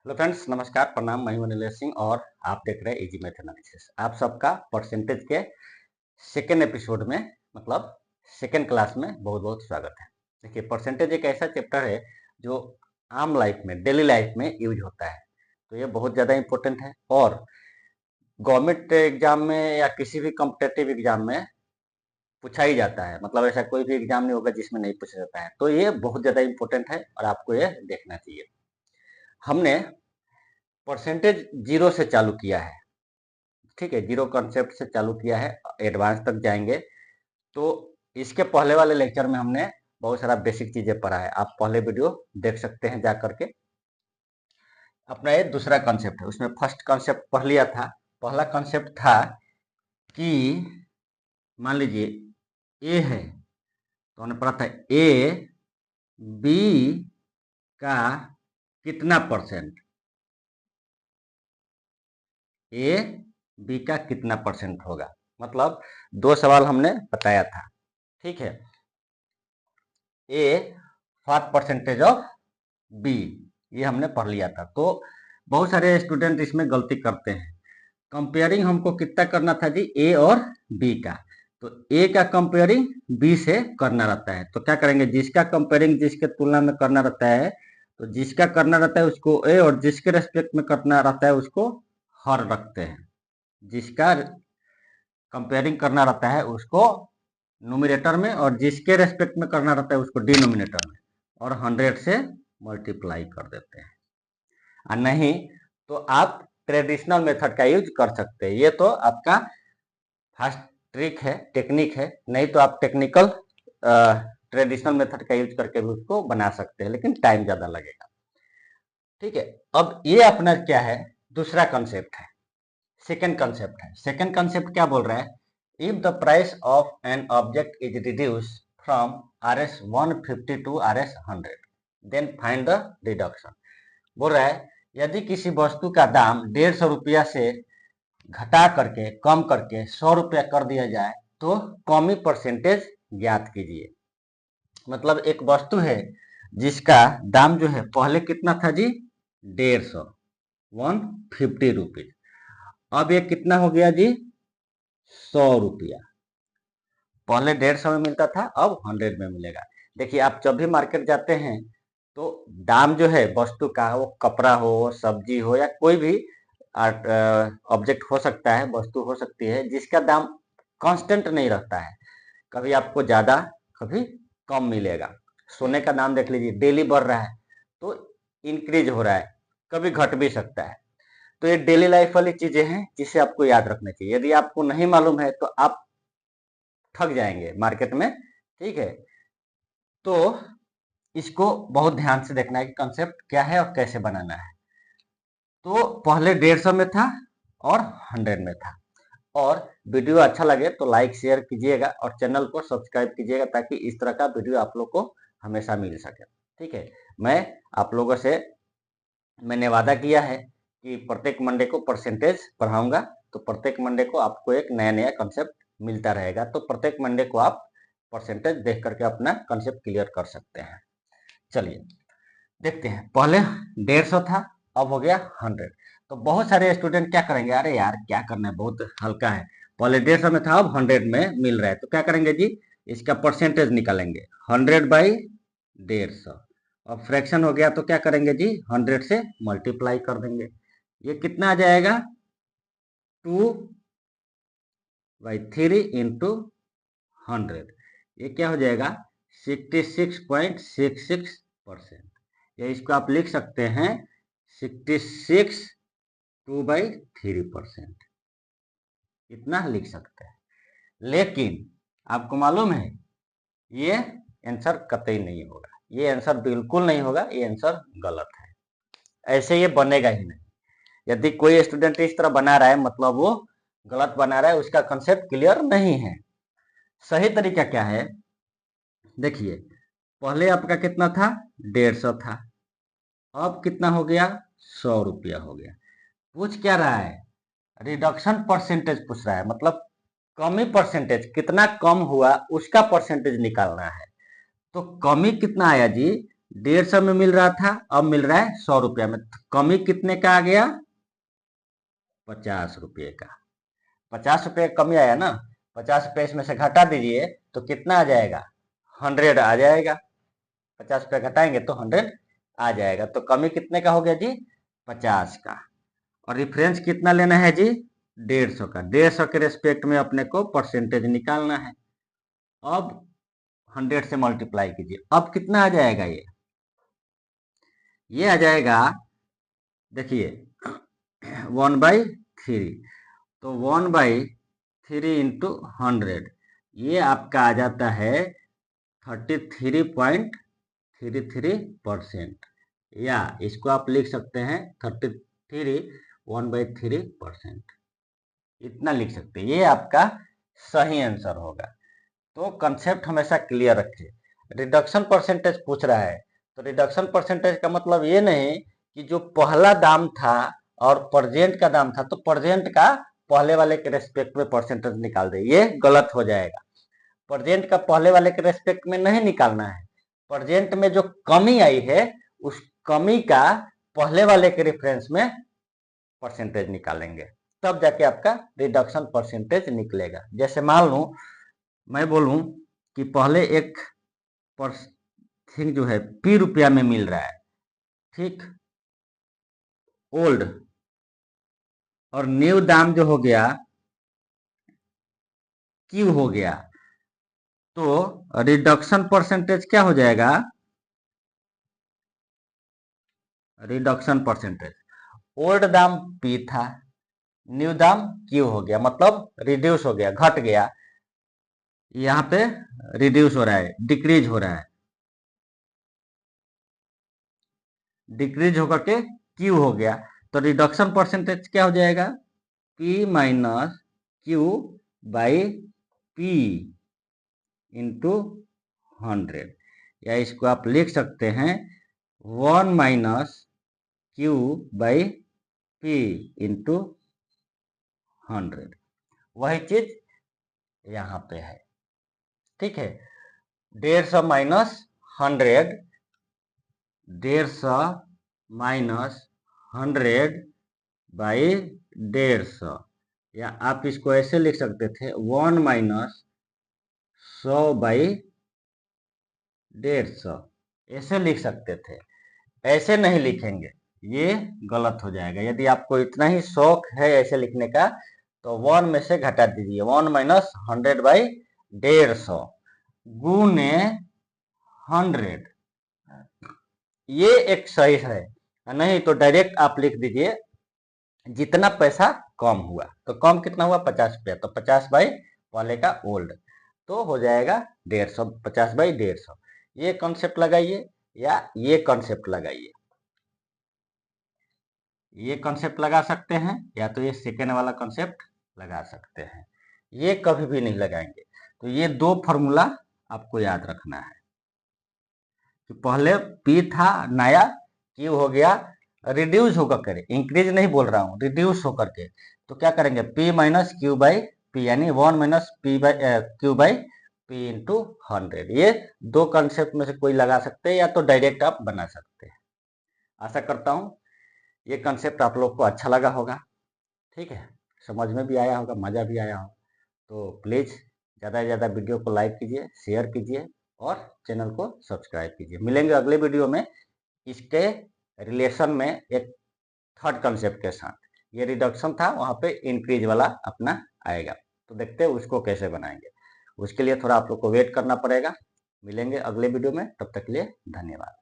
Hello friends, नमस्कार, प्रणाम। मैं हूं अनिल सिंह और आप देख रहे हैं इजी मैथ एनालिसिस। आप सबका परसेंटेज के सेकेंड एपिसोड में, मतलब सेकेंड क्लास में बहुत बहुत स्वागत है। देखिए, परसेंटेज एक ऐसा चैप्टर है जो आम लाइफ में, डेली लाइफ में यूज होता है, तो ये बहुत ज़्यादा इंपॉर्टेंट है और गवर्नमेंट एग्जाम में या किसी भी कॉम्पिटेटिव एग्जाम में पूछा ही जाता है। मतलब ऐसा कोई भी एग्जाम नहीं होगा जिसमें नहीं पूछा जाता है, तो ये बहुत ज़्यादा इंपॉर्टेंट है और आपको ये देखना चाहिए। हमने परसेंटेज जीरो से चालू किया है, ठीक है, जीरो कॉन्सेप्ट से चालू किया है, एडवांस तक जाएंगे। तो इसके पहले वाले लेक्चर में हमने बहुत सारा बेसिक चीजें पढ़ा है, आप पहले वीडियो देख सकते हैं जा करके। अपना ये दूसरा कॉन्सेप्ट है, उसमें फर्स्ट कॉन्सेप्ट पढ़ लिया था। पहला कॉन्सेप्ट था कि मान लीजिए ए है, तो हमने पढ़ा था ए बी का कितना परसेंट, ए बी का कितना परसेंट होगा। मतलब दो सवाल हमने बताया था, ठीक है। ए 5% ऑफ बी, ये हमने पढ़ लिया था। तो बहुत सारे स्टूडेंट इसमें गलती करते हैं। कंपेयरिंग हमको कितना करना था जी, ए और बी का। तो ए का कंपेयरिंग बी से करना रहता है, तो क्या करेंगे, जिसका कंपेयरिंग जिसके तुलना में करना रहता है, तो जिसका करना रहता है उसको ए और जिसके रेस्पेक्ट में करना रहता है उसको हर रखते हैं। जिसका कंपेयरिंग करना रहता है उसको न्यूमरेटर में और जिसके रेस्पेक्ट में करना रहता है उसको डिनोमिनेटर में, और 100 से मल्टीप्लाई कर देते हैं। और नहीं तो आप ट्रेडिशनल मेथड का यूज कर सकते हैं। ये तो आपका फास्ट ट्रिक है, टेक्निक है। नहीं तो आप टेक्निकल ट्रेडिशनल मेथड का यूज करके भी उसको बना सकते हैं, लेकिन टाइम ज्यादा लगेगा, ठीक है। अब ये अपना क्या है, दूसरा कंसेप्ट है, सेकेंड कंसेप्ट है। सेकेंड कंसेप्ट क्या बोल रहा है, if the price of an object is reduce from RS 150 to RS 100 then find the reduction. बोल रहा है यदि किसी वस्तु का दाम 150 रुपया से घटा करके, कम करके 100 रुपया कर दिया जाए तो कमी परसेंटेज ज्ञात कीजिए। मतलब एक वस्तु है जिसका दाम जो है पहले कितना था जी, 150, 150 रुपीज। अब ये कितना हो गया जी, 100 रुपया। पहले 150 में मिलता था, अब 100 में मिलेगा। देखिए, आप जब भी मार्केट जाते हैं तो दाम जो है वस्तु का, वो कपड़ा हो, सब्जी हो, या कोई भी आर्ट ऑब्जेक्ट हो सकता है, वस्तु हो सकती है जिसका दाम कांस्टेंट नहीं रहता है। कभी आपको ज्यादा, कभी कम मिलेगा। सोने का दाम देख लीजिए, डेली बढ़ रहा है तो इंक्रीज हो रहा है, कभी घट भी सकता है। तो ये डेली लाइफ वाली चीजें हैं जिसे आपको याद रखना चाहिए। यदि आपको नहीं मालूम है तो आप ठग जाएंगे मार्केट में, ठीक है। तो इसको बहुत ध्यान से देखना है कि कंसेप्ट क्या है और कैसे बनाना है। तो पहले 150 में था और 100 में था। और वीडियो अच्छा लगे तो लाइक शेयर कीजिएगा और चैनल को सब्सक्राइब कीजिएगा, ताकि इस तरह का वीडियो आप लोग को हमेशा मिल सके, ठीक है। मैं आप लोगों से, मैंने वादा किया है कि प्रत्येक मंडे को परसेंटेज पढ़ाऊंगा, तो प्रत्येक मंडे को आपको एक नया नया कंसेप्ट मिलता रहेगा। तो प्रत्येक मंडे को आप परसेंटेज देख करके अपना कंसेप्ट क्लियर कर सकते हैं। चलिए देखते हैं। पहले 150 था, अब हो गया 100। तो बहुत सारे स्टूडेंट क्या करेंगे, अरे यार क्या करना है, बहुत हल्का है, पहले 150 में था अब 100 में मिल रहा है, तो क्या करेंगे जी, इसका परसेंटेज निकालेंगे। 100/150, अब फ्रैक्शन हो गया तो क्या करेंगे जी, 100 से मल्टीप्लाई कर देंगे। ये कितना आ जाएगा, 2/3 इंटू 100, ये क्या हो जाएगा, 66.66%। या इसको आप लिख सकते हैं 66 2/3%, इतना लिख सकते हैं। लेकिन आपको मालूम है ये आंसर कतई नहीं होगा, ये आंसर बिल्कुल नहीं होगा, ये आंसर गलत है। ऐसे ये बनेगा ही नहीं। यदि कोई स्टूडेंट इस तरह बना रहा है मतलब वो गलत बना रहा है, उसका कंसेप्ट क्लियर नहीं है। सही तरीका क्या है, देखिए, पहले आपका कितना था, 150 था, अब कितना हो गया, 100 रुपया हो गया। पूछ क्या रहा है, रिडक्शन परसेंटेज पूछ रहा है, मतलब कमी परसेंटेज कितना कम हुआ उसका परसेंटेज निकालना है। तो कमी कितना आया जी, 150 में मिल रहा था, अब मिल रहा है 100 रुपया में। तो कमी कितने का आ गया? 50 रुपये का। 50 रुपये का कमी आया ना, 50 रुपये इसमें से घटा दीजिए तो कितना आ जाएगा? 100 आ जाएगा। 50 रुपये घटाएंगे तो 100 आ जाएगा। तो कमी कितने का हो गया जी? 50 का। और रिफरेंस कितना लेना है जी? 150 का। 150 के रेस्पेक्ट में अपने को परसेंटेज निकालना है। अब 100 से मल्टीप्लाई कीजिए, अब कितना आ जाएगा? ये आ जाएगा, देखिए 1/3। तो 1/3 इंटू 100, ये आपका आ जाता है 33.33%। या इसको आप लिख सकते हैं 1/3%, इतना लिख सकते हैं। ये आपका सही आंसर होगा। तो कंसेप्ट हमेशा क्लियर रखिए। रिडक्शन परसेंटेज पूछ रहा है, तो रिडक्शन परसेंटेज का मतलब ये नहीं कि जो पहला दाम था और प्रेजेंट का दाम था तो प्रेजेंट का पहले वाले के रेस्पेक्ट में परसेंटेज निकाल दे, ये गलत हो जाएगा। प्रेजेंट का पहले वाले के रेस्पेक्ट में नहीं निकालना है। प्रेजेंट में जो कमी आई है उस कमी का पहले वाले के रेफरेंस में परसेंटेज निकालेंगे, तब जाके आपका रिडक्शन परसेंटेज निकलेगा। जैसे मान लूं मैं बोलूं कि पहले एक थिंग जो है P रुपया में मिल रहा है, ठीक, ओल्ड, और न्यू दाम जो हो गया Q हो गया, तो रिडक्शन परसेंटेज क्या हो जाएगा? रिडक्शन परसेंटेज, ओल्ड दाम P था, न्यू दाम Q हो गया, मतलब रिड्यूस हो गया, घट गया। यहाँ पे रिड्यूस हो रहा है, डिक्रीज हो रहा है, डिक्रीज होकर के Q हो गया। तो रिडक्शन परसेंटेज क्या हो जाएगा? P minus Q by P into 100। या इसको आप लिख सकते हैं 1 minus Q by P into 100। वही चीज यहाँ पे है, ठीक है। 150 माइनस 100, 150 माइनस 100 बाई 150। या आप इसको ऐसे लिख सकते थे 1 माइनस 100 बाई 150, ऐसे लिख सकते थे। ऐसे नहीं लिखेंगे, ये गलत हो जाएगा। यदि आपको इतना ही शौक है ऐसे लिखने का तो 1 में से घटा दीजिए, 1 माइनस 100 बाई 150 गुने 100, ये एक सही है। नहीं तो डायरेक्ट आप लिख दीजिए जितना पैसा कम हुआ, तो कम कितना हुआ? 50 रुपया, तो 50 बाई पहले का ओल्ड, तो हो जाएगा 150, 50 बाई 150। ये कॉन्सेप्ट लगाइए या ये कॉन्सेप्ट लगाइए, ये कॉन्सेप्ट लगा सकते हैं या तो ये सेकेंड वाला कॉन्सेप्ट लगा सकते हैं। ये कभी भी नहीं लगाएंगे। तो ये दो फॉर्मूला आपको याद रखना है कि पहले P था नया, Q हो गया, रिड्यूस होकर के, इंक्रीज नहीं बोल रहा हूँ, रिड्यूस होकर के, तो क्या करेंगे? P minus Q by P, यानी 1 minus P by Q by P into 100। ये दो कंसेप्ट में से कोई लगा सकते हैं या तो डायरेक्ट आप बना सकते हैं। आशा करता हूँ ये कंसेप्ट आप लोग को अच्छा लगा होगा, ठीक है, समझ में भी आया होगा, मज़ा भी आया होगा। तो प्लीज़ ज़्यादा से ज़्यादा वीडियो को लाइक कीजिए, शेयर कीजिए और चैनल को सब्सक्राइब कीजिए। मिलेंगे अगले वीडियो में इसके रिलेशन में एक थर्ड कंसेप्ट के साथ। ये रिडक्शन था, वहाँ पे इंक्रीज वाला अपना आएगा, तो देखते हैं उसको कैसे बनाएंगे। उसके लिए थोड़ा आप लोग को वेट करना पड़ेगा। मिलेंगे अगले वीडियो में, तब तक के लिए धन्यवाद।